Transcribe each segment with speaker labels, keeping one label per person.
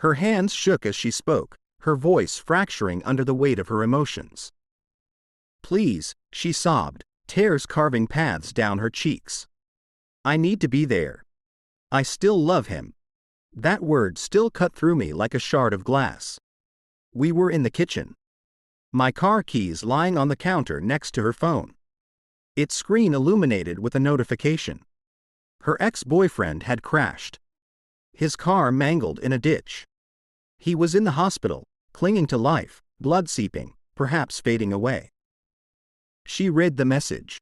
Speaker 1: Her hands shook as she spoke, her voice fracturing under the weight of her emotions. "Please," she sobbed, tears carving paths down her cheeks. "I need to be there. I still love him." That word still cut through me like a shard of glass. We were in the kitchen. My car keys lying on the counter next to her phone. Its screen illuminated with a notification. Her ex-boyfriend had crashed. His car mangled in a ditch. He was in the hospital, clinging to life, blood seeping, perhaps fading away. She read the message.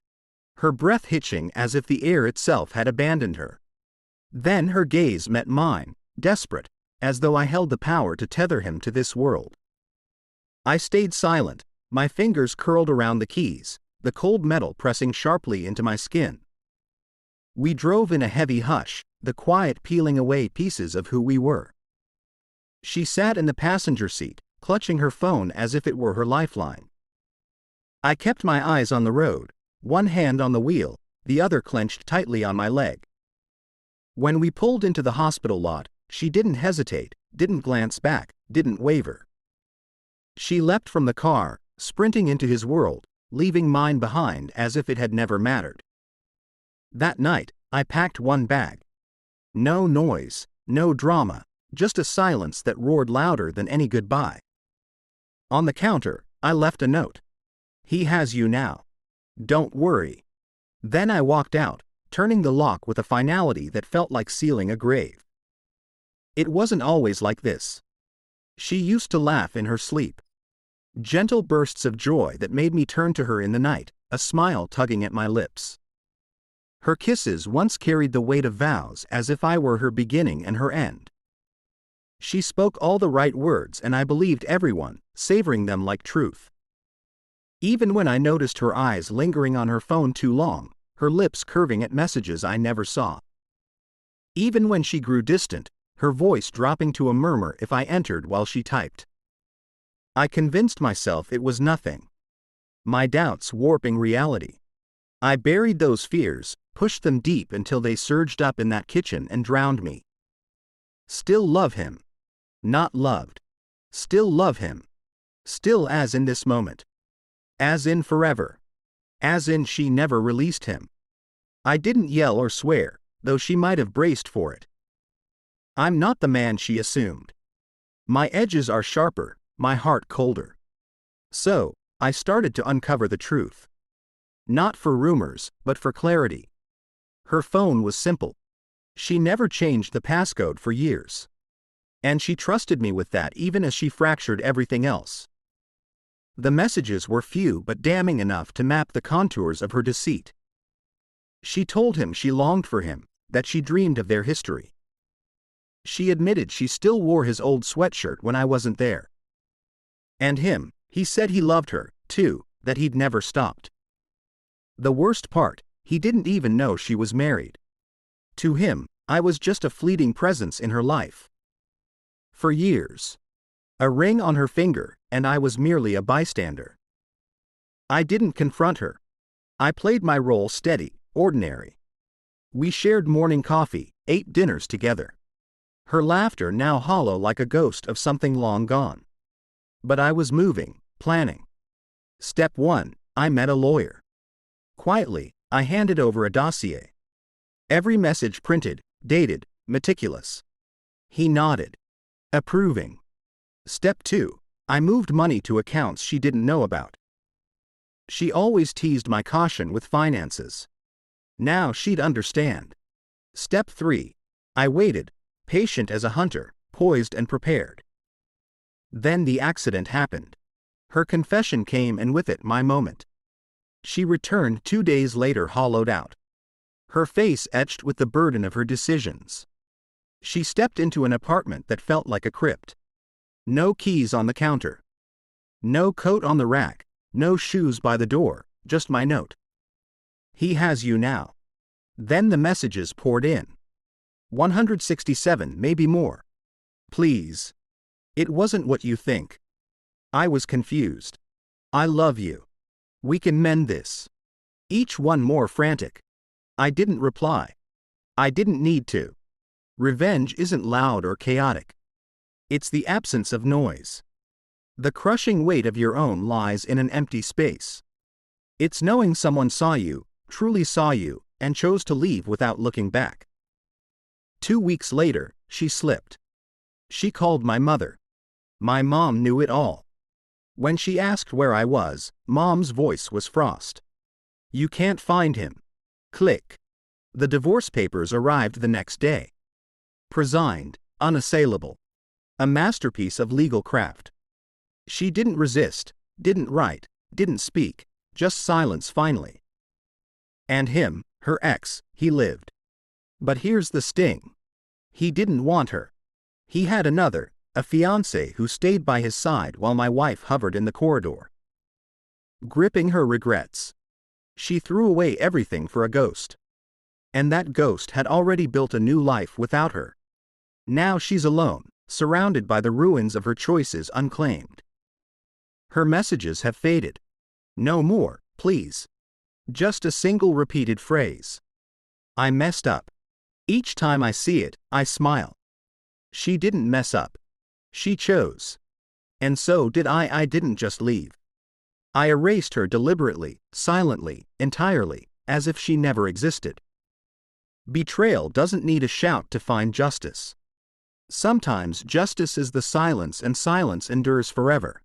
Speaker 1: Her breath hitching as if the air itself had abandoned her. Then her gaze met mine, desperate, as though I held the power to tether him to this world. I stayed silent, my fingers curled around the keys, the cold metal pressing sharply into my skin. We drove in a heavy hush, the quiet peeling away pieces of who we were. She sat in the passenger seat, clutching her phone as if it were her lifeline. I kept my eyes on the road, one hand on the wheel, the other clenched tightly on my leg. When we pulled into the hospital lot, she didn't hesitate, didn't glance back, didn't waver. She leapt from the car, sprinting into his world, leaving mine behind as if it had never mattered. That night, I packed one bag. No noise, no drama, just a silence that roared louder than any goodbye. On the counter, I left a note. "He has you now. Don't worry." Then I walked out, turning the lock with a finality that felt like sealing a grave. It wasn't always like this. She used to laugh in her sleep. Gentle bursts of joy that made me turn to her in the night, a smile tugging at my lips. Her kisses once carried the weight of vows as if I were her beginning and her end. She spoke all the right words and I believed everyone, savoring them like truth. Even when I noticed her eyes lingering on her phone too long, her lips curving at messages I never saw. Even when she grew distant, her voice dropping to a murmur if I entered while she typed. I convinced myself it was nothing. My doubts warping reality. I buried those fears, pushed them deep until they surged up in that kitchen and drowned me. Still love him. Not loved. Still love him. Still as in this moment. As in forever. As in she never released him. I didn't yell or swear, though she might have braced for it. I'm not the man she assumed. My edges are sharper, my heart colder. So, I started to uncover the truth. Not for rumors, but for clarity. Her phone was simple. She never changed the passcode for years. And she trusted me with that even as she fractured everything else. The messages were few but damning enough to map the contours of her deceit. She told him she longed for him, that she dreamed of their history. She admitted she still wore his old sweatshirt when I wasn't there. And him, he said he loved her, too, that he'd never stopped. The worst part, he didn't even know she was married. To him, I was just a fleeting presence in her life. For years. A ring on her finger, and I was merely a bystander. I didn't confront her. I played my role steady, ordinary. We shared morning coffee, ate dinners together. Her laughter now hollow like a ghost of something long gone. But I was moving, planning. Step 1, I met a lawyer. Quietly, I handed over a dossier. Every message printed, dated, meticulous. He nodded. Approving. Step 2, I moved money to accounts she didn't know about. She always teased my caution with finances. Now she'd understand. Step 3, I waited, patient as a hunter, poised and prepared. Then the accident happened. Her confession came and with it my moment. She returned 2 days later hollowed out. Her face etched with the burden of her decisions. She stepped into an apartment that felt like a crypt. No keys on the counter. No coat on the rack, no shoes by the door, just my note. He has you now. Then the messages poured in. 167, maybe more. Please. It wasn't what you think. I was confused. I love you. We can mend this. Each one more frantic. I didn't reply. I didn't need to. Revenge isn't loud or chaotic. It's the absence of noise. The crushing weight of your own lies in an empty space. It's knowing someone saw you, truly saw you, and chose to leave without looking back. 2 weeks later, she slipped. She called my mother. My mom knew it all. When she asked where I was, Mom's voice was frost. You can't find him. Click. The divorce papers arrived the next day. Presigned, unassailable. A masterpiece of legal craft. She didn't resist, didn't write, didn't speak, just silence finally. And him, her ex, he lived. But here's the sting. He didn't want her. He had another, a fiancé who stayed by his side while my wife hovered in the corridor. Gripping her regrets. She threw away everything for a ghost. And that ghost had already built a new life without her. Now she's alone, surrounded by the ruins of her choices unclaimed. Her messages have faded. No more, please. Just a single repeated phrase. I messed up. Each time I see it, I smile. She didn't mess up. She chose. And so did I. I didn't just leave. I erased her deliberately, silently, entirely, as if she never existed. Betrayal doesn't need a shout to find justice. Sometimes justice is the silence, and silence endures forever.